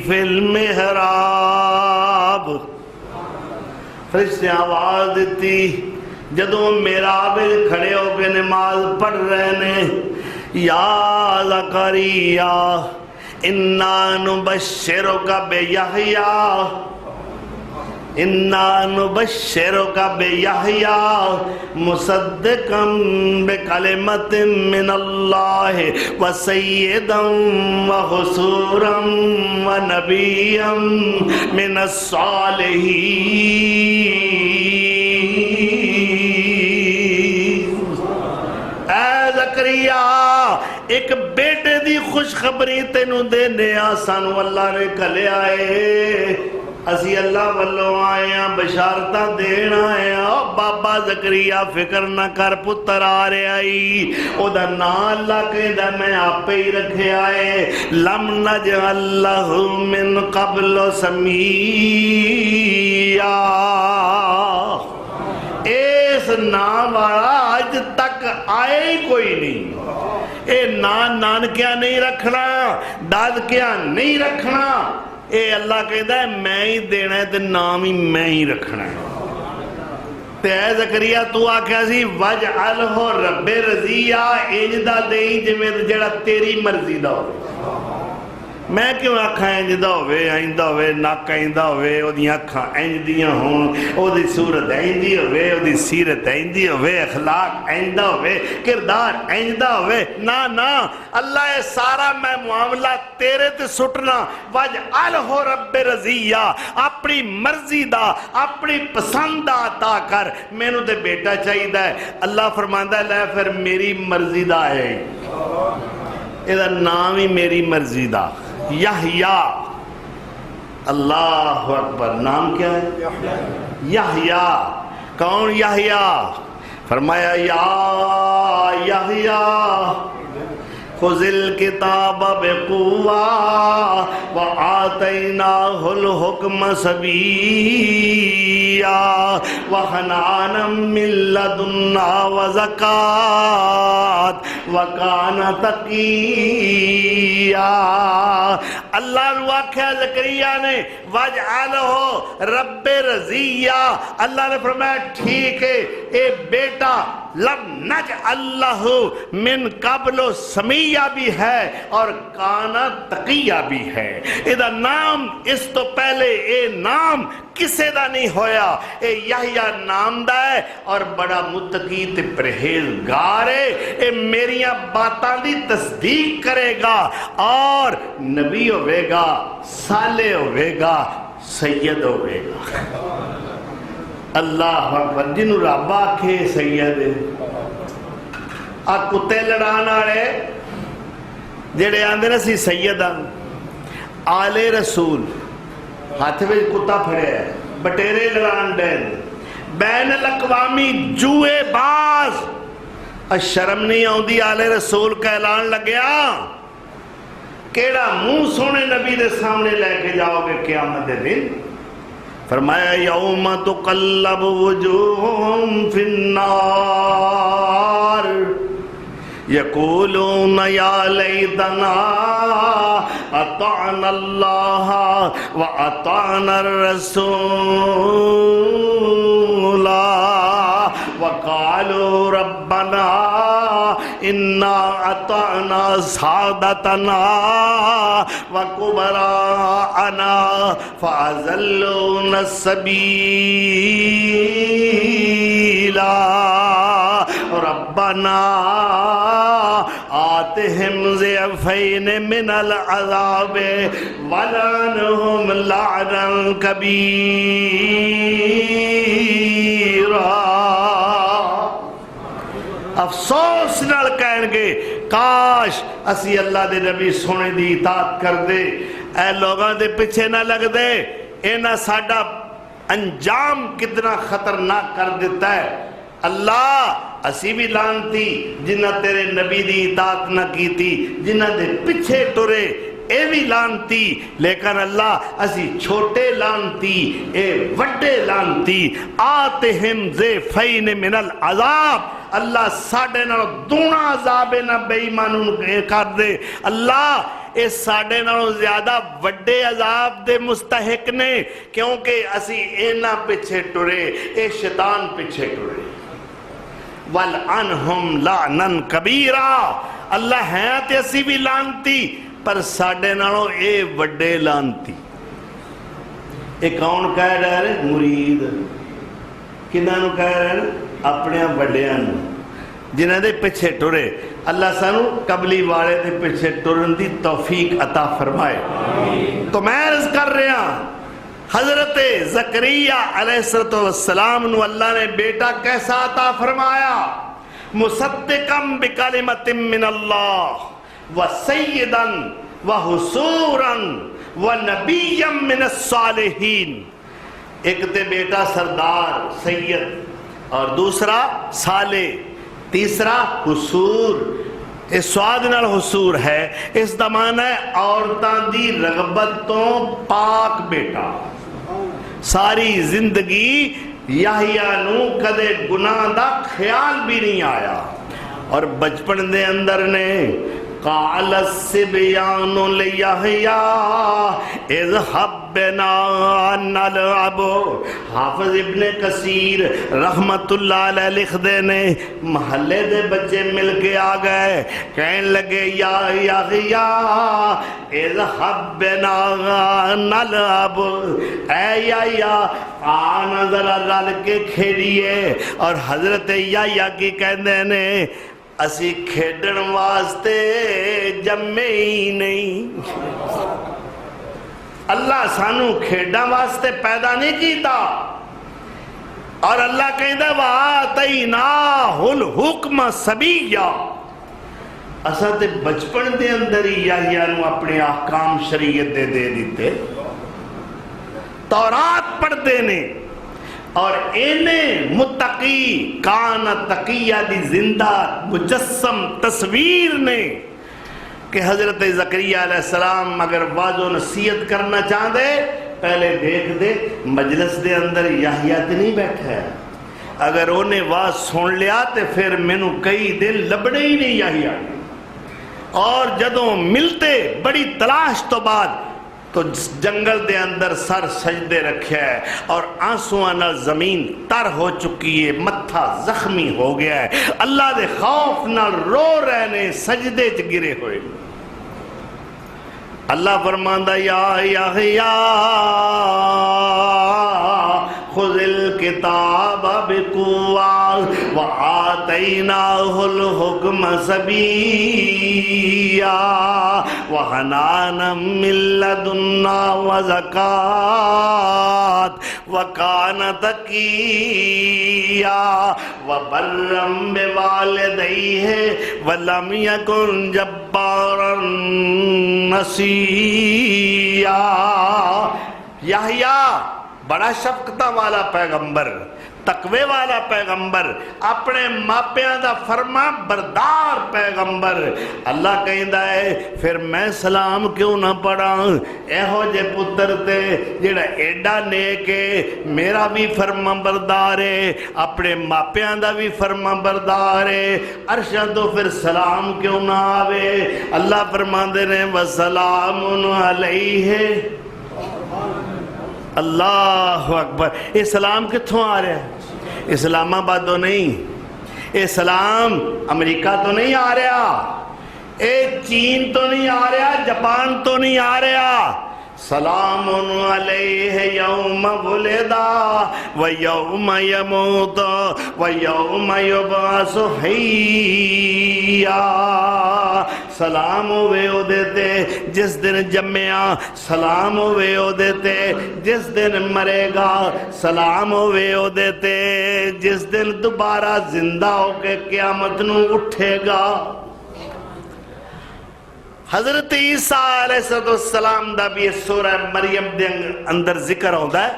فی المحراب، فرشتے آواز دیتی جدوں محراب کھڑے ہو کے نماز پڑھ رہے نے، یا زکریا انا نبشرک بیحییٰ، انا نبشرک بیحییٰ مصدقا بکلمۃ من اللہ وسیدا وحصورا ونبیا من الصالحین۔ اے زکریا، ایک بیٹے دی خوشخبری تینوں دینے سانو اللہ نے کھلے آئے، اسی اللہ والوں آئے ہیں، بشارتہ دین آئے ہیں۔ بابا زکریا فکر نہ کر، پتر آ رہے آئی، او دا نا اللہ کہیں دا میں آپ پہ ہی رکھے آئے، لم نجعل لہ من قبل سمیہ، اس نام والا آج تک آئے ہی کوئی نہیں، اے نانکیاں نہیں رکھنا، دادکیاں نہیں رکھنا، اے اللہ کہتا ہے میں ہی دینا ہے تے نام ہی میں ہی رکھنا ہے۔ تے اے زکریا تو آکھیا سی وجعلہ رب رضیہ، انجدہ دیں جڑا تیری مرضی دا ہو۔ میں کیوں آکھاں انجدہ ہوئے، آئندہ ہوئے، ناک آئندہ ہوئے، او دی آکھاں آئندیاں ہون، او دی صورت آئندی ہوئے، او دی سیرت آئندی ہوئے، اخلاق آئندہ ہوئے، کردار آئندہ ہوئے، نا اللہ اے سارا میں معاملہ تیرے تے سٹنا، وجعلہ رب رضیہ، اپنی مرضی دا، اپنی پسند عطا کر، میں نو تے بیٹا چاہیے ہے۔ اللہ فرماندہ ہے لے پھر میری مرضی دا ہے، اے نام ہی میری مرضی دا، یحییٰ۔ اللہ اکبر، نام کیا ہے؟ یحییٰ۔ کون یحییٰ؟ فرمایا یا یحییٰ خذ الکتاب بقوہ وآتیناہ الحکم صبیہ وحنانا من لدنا وزکاة وکان تقیہ۔ اللہ نے واقعہ زکریا نے وجعلہ رب رضیہ، اللہ نے فرمایا ٹھیک ہے اے بیٹا لم نجعل لہ من قبل سمیہ بھی ہے اور کانا تقیہ بھی ہے۔ ادا نام اس تو پہلے اے نام کسے دا نہیں ہویا، اے یحییٰ نام دا ہے اور بڑا متقی تے پرہیزگار ہے، اے میریاں باتاں دی تصدیق کرے گا اور نبی ہوئے گا، صالح ہوئے گا، سید ہوئے گا۔ اللہ اکبر، جنہوں رب آکھے سید آ کتے لڑان آڑے جڑے آندے نا سی سید آل رسول، ہاتھ میں کتا پھڑے ہے، بٹیرے لڑان دین، بین الاقوامی جوئے باز، شرم نہیں آؤندی آل رسول کا اعلان لگیا، کیڑا منہ سونے نبی دے سامنے لے کے جاؤ گے قیامت دن؟ فرمایا یوم تقلب وجوہم فی النار، یقولون یا لیتنا اطعنا اللہ و اطعنا الرسول وقالوا ربنا انا اطعنا سادتنا وکبراءنا فاضلونا السبیل ربنا آتهم ضعفین من العذاب ولعنهم لعنا کبیرا۔ افسوس نال کہن گے کاش اسی اللہ دے نبی سونے دی اطاعت کر دے، اے لوگاں دے پیچھے نہ لگ دے، اینا ساڈا انجام کتنا خطرناک کر دیتا ہے۔ اللہ اسی بھی لانتی جنہ تیرے نبی دی اطاعت نہ کیتی، جنہ دے پیچھے ٹرے اے بھی لانتی، لیکن اللہ اسی چھوٹے لانتی اے وڈے لانتی۔ آتہم ضعفین من العذاب، اللہ ساڑھے نہ دونا عذاب نہ بے ایمانوں کر دے۔ اللہ اس ساڑھے نہ زیادہ وڈے عذاب دے مستحق نے، کیونکہ اسی اینا پیچھے ٹرے، اے شیطان پیچھے ٹرے۔ وَلْعَنْهُمْ لَعْنًا كَبِيرًا، اللہ ہیں تے اسی بھی لانتی پر ساڑھے نالوں اے وڈے لانتی۔ ایک کون کہہ رہے ہیں؟ مرید۔ کنہاں نو کہہ رہے ہیں؟ اپنے وڈیاں نو جنہاں دے پیچھے ٹرے۔ اللہ سانو قبلی والے دے پیچھے ٹرن دی توفیق عطا فرمائے۔ تو میں عرض کر رہا حضرت زکریا علیہ السلام نو اللہ نے بیٹا کیسا عطا فرمایا؟ مصدقم بکلمت من اللہ وسیداً وحصوراً ونبیاً من الصالحین۔ ایک تے بیٹا سردار سید اور دوسرا صالح، تیسرا حصور۔ اس سواد نال حصور ہے، اس دا معنی ہے عورتاں دی رغبت تو پاک بیٹا۔ ساری زندگی یحییٰ نو کدے گناہ دا خیال بھی نہیں آیا، اور بچپن دے اندر نے قال الصبیان لیحییٰ اذھب بنا نلعب۔ حافظ ابن کثیر رحمت اللہ علیہ لکھ دے نے محلے دے بچے مل کے آ گئے، کہنے لگے یا یحییٰ اذھب بنا نلعب، اے یحییٰ آنا ذرا رل کے کھیلیے۔ اور حضرت یحییٰ کی کہندے نے اسی کھیڈن واسطے جمے ہی نہیں، اللہ سانو کھیڈاں واسطے پیدا نہیں کیتا۔ اور اللہ کہندا وَآتَيْنَاهُ الْحُكْمَ صَبِيًّا، اساں تے بچپن دے اندر ہی یحییٰ نو اپنے احکام شریعت دے دیتے، تورات پڑھ دینے، اور اینے متقی کان تقیہ دی زندہ مجسم تصویر نے کہ حضرت زکریا علیہ السلام اگر واضح نصیحت کرنا چاہ دے پہلے دیکھ دے مجلس دے اندر یحییٰ تے نہیں بیٹھا ہے۔ اگر انہیں واضح سن لیا تے پھر مینوں کئی دن لبنے ہی نہیں یحییٰ، اور جدوں ملتے بڑی تلاش تو بعد تو جنگل دے اندر سر سجدے رکھیا ہے، اور آنسواں نال زمین تر ہو چکی ہے، متھا زخمی ہو گیا ہے، اللہ دے خوف نال رو رہے نے، سجدے چ گرے ہوئے۔ اللہ فرماندا یا یحییٰ خذ الکتاب بقوہ وآتیناہ الحکم صبیًّا وحنانا من لدنا وزکاة وکان تقیّا وبرا بوالدیہ ولم یکن جبارا نسیّا۔ یحییٰ بڑا شفقتہ والا پیغمبر، تقوی والا پیغمبر، اپنے ماپیاں دا فرما بردار پیغمبر، اللہ کہندا ہے پھر میں سلام کیوں نہ پڑھا ایہو جے پتر تے جڑا ایڈا نیک ہے، میرا بھی فرما بردار ہے، اپنے ماپیاں دا بھی فرما بردار ہے، عرشاں تو پھر سلام کیوں نہ آوے؟ اللہ فرماندے نے وسلام علیہ۔ اللہ اکبر، یہ سلام کتھوں آ رہا ہے؟ اسلام آباد تو نہیں، یہ سلام امریکہ تو نہیں آ رہا، یہ چین تو نہیں آ رہا، جاپان تو نہیں آ رہا۔ سلام علیہ یوم ولدا و یوم یموت و یوم یبعث حیا۔ سلام ہوئے او دیتے جس دن جمعیا، سلام ہوئے او دیتے جس دن مرے گا، سلام ہوئے او دیتے جس دن دوبارہ زندہ ہو کے قیامت نو اٹھے گا۔ حضرت عیسیٰ علیہ السلام دا بھی سورہ مریم دے اندر ذکر ہوتا ہے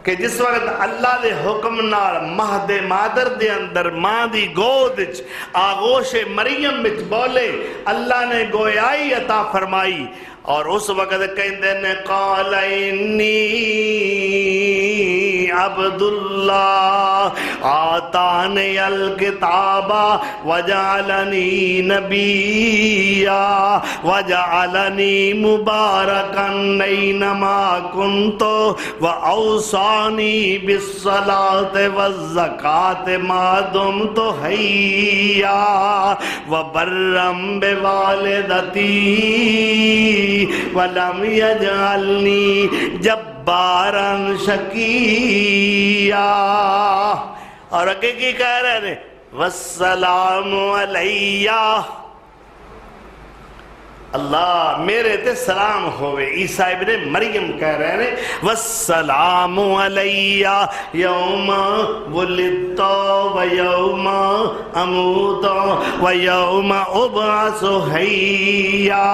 کہ جس وقت اللہ دے حکم نال مہد مادر دے اندر ماں دی گود آغوش مریم وچ بولے، اللہ نے گویائی عطا فرمائی، اور اس وقت کہندے نے قال انی عبداللہ آتانی الکتاب وجعلنی نبیا وجعلنی مبارکا اینما کنت واوصانی بالصلاة والزکاة ما دمت حیا وبرا بوالدتی وَلَمْ يَجْعَلْنِي جَبَّارًا شَقِيًّا۔ اور آگے کی کہہ رہے ہیں وَالسَّلَامُ عَلَيَّ، اللہ میرے تے سلام ہوئے۔ عیسیٰ ابن مریم کہہ رہے ہیں وَالسَّلَامُ عَلَيَّ یوم ولدت ویوم اموت ویوم ابعث حیا۔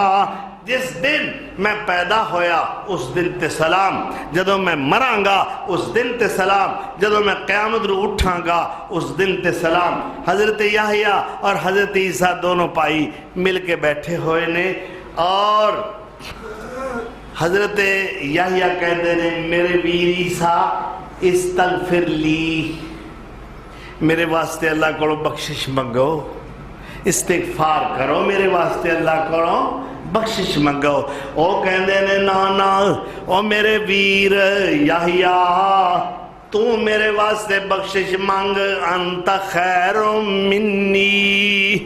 جس دن میں پیدا ہویا اس دن تے سلام، جدوں میں مراں گا اس دن تے سلام، جدوں میں قیامت رو اٹھاں گا اس دن تے سلام۔ حضرت یحییٰ اور حضرت عیسیٰ دونوں پائی مل کے بیٹھے ہوئے نے، اور حضرت یحییٰ کہتے ہیں میرے ویر عیسیٰ استغفر لی، میرے واسطے اللہ کو بخشش منگو، استغفار کرو، میرے واسطے اللہ کو بخشش منگو۔ او کہندے نے نانا او میرے ویر یحییٰ تو میرے واسطے بخشش مانگ، انت خیر منی،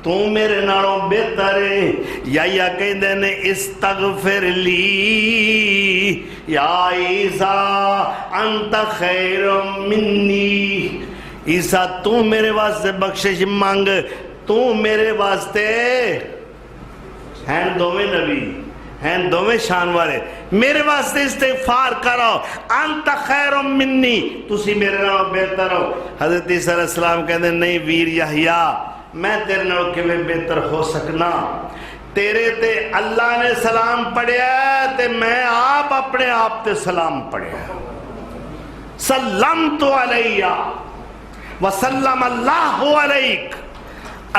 تو میرے نالوں بہتر ہے۔ یحییٰ کہندے نے استغفر لی یا عیسیٰ انت خیر منی، عیسیٰ تو میرے واسطے بخشش مانگ، تو میرے واسطے ہیں دوویں نبی ہیں دوویں شان والے، میرے واسطے استغفار کرو، انت خیر منی، تسی میرے نال بہتر ہو۔ حضرت عیسیٰ علیہ السلام کہتے نہیں ویر یحییٰ میں تیرے نال کیویں بہتر ہو سکنا، تیرے تے اللہ نے سلام پڑھیا ہے تے میں آپ اپنے آپ تے سلام پڑھیا ہے۔ سلمت علیہ وسلم اللہ علیک،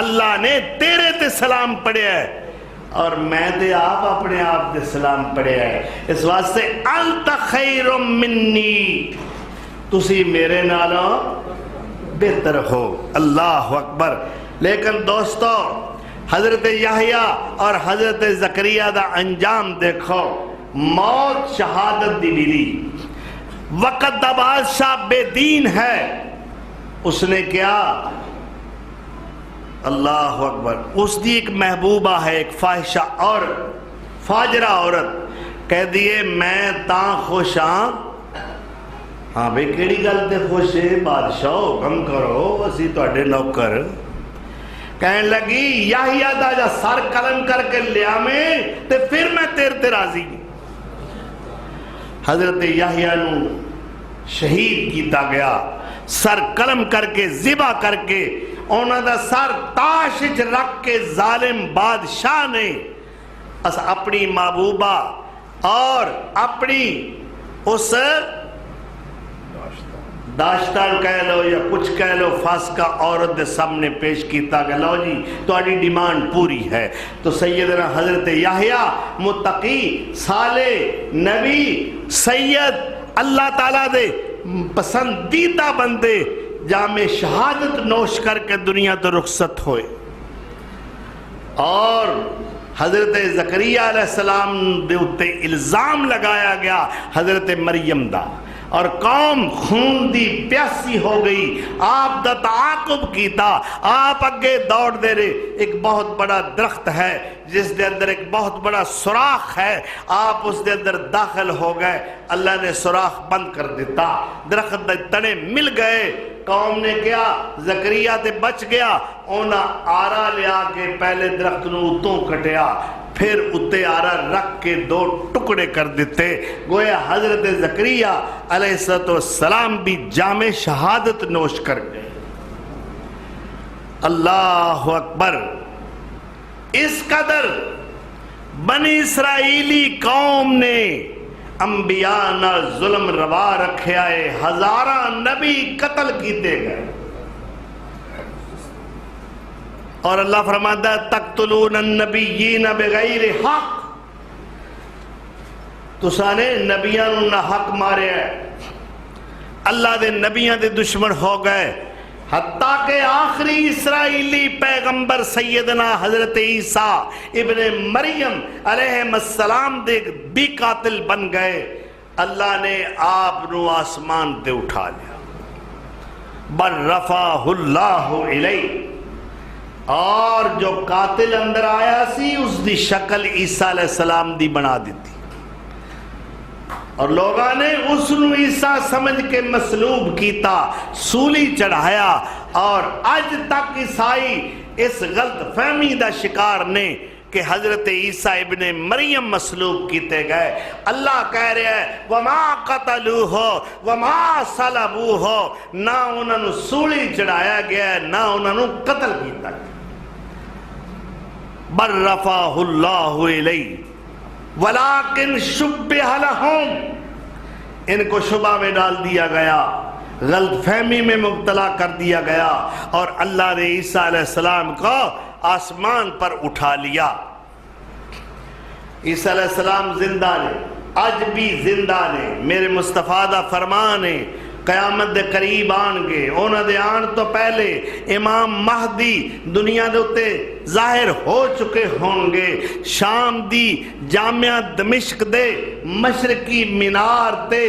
اللہ نے تیرے تے سلام پڑھیا ہے اور میں تے آپ اپنے آپ تے سلام پڑھیا ہے، اس واسطے انت خیر منی، تسی میرے نالوں بہتر ہو۔ اللہ اکبر۔ لیکن دوستو حضرت یحییٰ اور حضرت زکریا دا انجام دیکھو، موت شہادت دی ملی، وقت دا بادشاہ بے دین ہے، اس نے کیا اللہ اکبر، اس دی ایک محبوبہ ہے ایک فاحشہ عورت، فاجرہ عورت، کہہ دیئے میں تاں خوش ہاں بھئی کیڑی گل تے خوش ہے بادشاہ حکم کرو اسی تواڈے نوکر، کہنے لگی یحییٰ دا جا سر قلم کر کے لیا میں تے پھر میں تیرے راضی۔ حضرت یحییٰ نو شہید کیتا گیا، سر قلم کر کے ذبح کر کے، انہاں دا سر تاش وچ رکھ کے ظالم بادشاہ نے اپنی محبوبہ اور اپنی اس داشتان کہہ لو یا کچھ کہہ لو، فاسقہ عورت دے سامنے پیش کیتا کہ لو جی تہاڈی ڈیمانڈ پوری ہے۔ تو سیدنا حضرت یحییٰ متقی صالح نبی سید اللہ تعالیٰ دے پسندیدہ بندے جام شہادت نوش کر کے دنیا تو رخصت ہوئے، اور حضرت زکریا علیہ السلام دے اتے الزام لگایا گیا حضرت مریم دا، اور قوم خون دی پیاسی ہو گئی، آپ دا تعاقب کیتا، آپ اگے دوڑ دے رہے، ایک بہت بڑا درخت ہے جس دے اندر ایک بہت بڑا سوراخ ہے، آپ اس دے اندر داخل ہو گئے، اللہ نے سوراخ بند کر دیتا، درخت دے تنے مل گئے، قوم نے کیا زکریا تے بچ گیا، اونا آرا لیا کے پہلے درخت نو اتوں کٹیا، پھر اتے آرا رکھ کے دو ٹکڑے کر دیتے، گویا حضرت زکریا علیہ السلام بھی جام شہادت نوش کر گئے۔ اللہ اکبر! اس قدر بنی اسرائیلی قوم نے انبیاء نہ ظلم روا رکھے آئے، ہزاراں نبی قتل کیتے گئے، اور اللہ فرماتا ہے تقتلون النبیین بغیر حق، تسانے نبیاں نہ حق مارے ہیں، اللہ دے نبیاں دے دشمن ہو گئے، حتیٰ کہ آخری اسرائیلی پیغمبر سیدنا حضرت عیسیٰ ابن مریم علیہ السلام دے بھی قاتل بن گئے، اللہ نے آپ نو آسمان تے اٹھا لیا، بل رفعہ اللہ الیہ، اور جو قاتل اندر آیا سی اس دی شکل عیسیٰ علیہ السلام دی بنا دیتی، اور لوگاں نے اس نو عیسیٰ سمجھ کے مصلوب کیتا، سولی چڑھایا، اور آج تک عیسائی اس غلط فہمی دا شکار نے کہ حضرت عیسیٰ ابن مریم مصلوب کیتے گئے۔ اللہ کہہ رہے ہیں وَمَا قَتَلُوهُ وَمَا صَلَبُوهُ، نہ انہوں نے سولی چڑھایا گیا، نہ انہوں نے قتل کیتا گیا، بل رفعہ اللہ الیہ ولیکن شبہ لہم، ان کو شبہ میں ڈال دیا گیا، غلط فہمی میں مبتلا کر دیا گیا، اور اللہ نے عیسیٰ علیہ السلام کو آسمان پر اٹھا لیا۔ عیسیٰ علیہ السلام زندہ نے، آج بھی زندہ نے، میرے مصطفیٰ دا فرمان ہے، قیامت دے قریب آن گے، اونا دے آن تو پہلے امام مہدی دنیا دے اتے ظاہر ہو چکے ہوں گے، شام دی جامعہ دمشق دے مشرقی مینار تے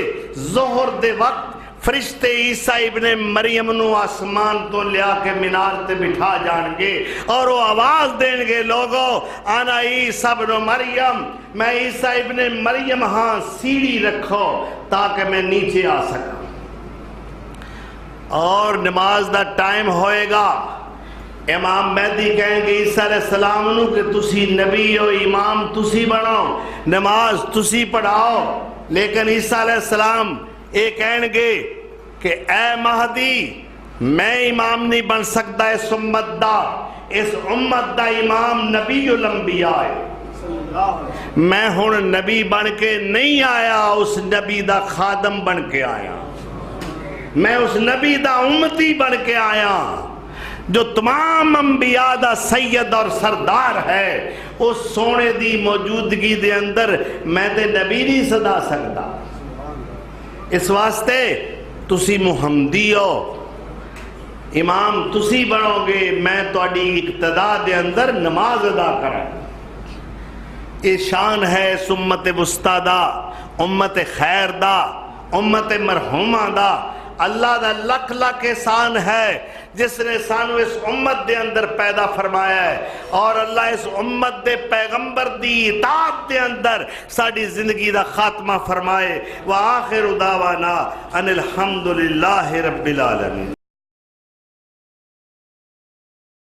ظہر دے وقت فرشتے عیسیٰ ابن مریم نو آسمان تو لیا کے مینار تے بٹھا جان گے، اور وہ آواز دیں گے لوگو آنا عیسیٰ ابن مریم، میں عیسیٰ ابن مریم، ہاں سیڑھی رکھو تاکہ میں نیچے آ سکوں، اور نماز دا ٹائم ہوئے گا، امام مہدی کہیں گے عیسیٰ علیہ السلام نو کہ تسی نبی ہو، امام تسی بناؤ، نماز تسی پڑھاؤ، لیکن عیسیٰ علیہ السلام ایک کہیں گے کہ اے مہدی میں امام نہیں بن سکتا اس امت دا امام نبی الانبیاء ہے، میں ہن نبی بن کے نہیں آیا، اس نبی دا خادم بن کے آیا، میں اس نبی دا امتی بن کے آیا، جو تمام انبیاء دا سید اور سردار ہے، اس سونے دی موجودگی دے اندر میں تے نبی نہیں صدا سکتا، اس واسطے تسی محمدی ہو، امام تسی بنو گے، میں تواڈی اقتدا دے اندر نماز ادا کرا، یہ شان ہے اس امت وسطیٰ دا، امت خیر دا، امت مرحومہ دا، اللہ دا لکھ لکھ احسان ہے جس نے سانو اس امت دے اندر پیدا فرمایا ہے، اور اللہ اس امت دے پیغمبر دی اطاعت دے اندر ساڑی زندگی دا خاتمہ فرمائے۔ وآخر دعوانا ان الحمدللہ رب العالمین۔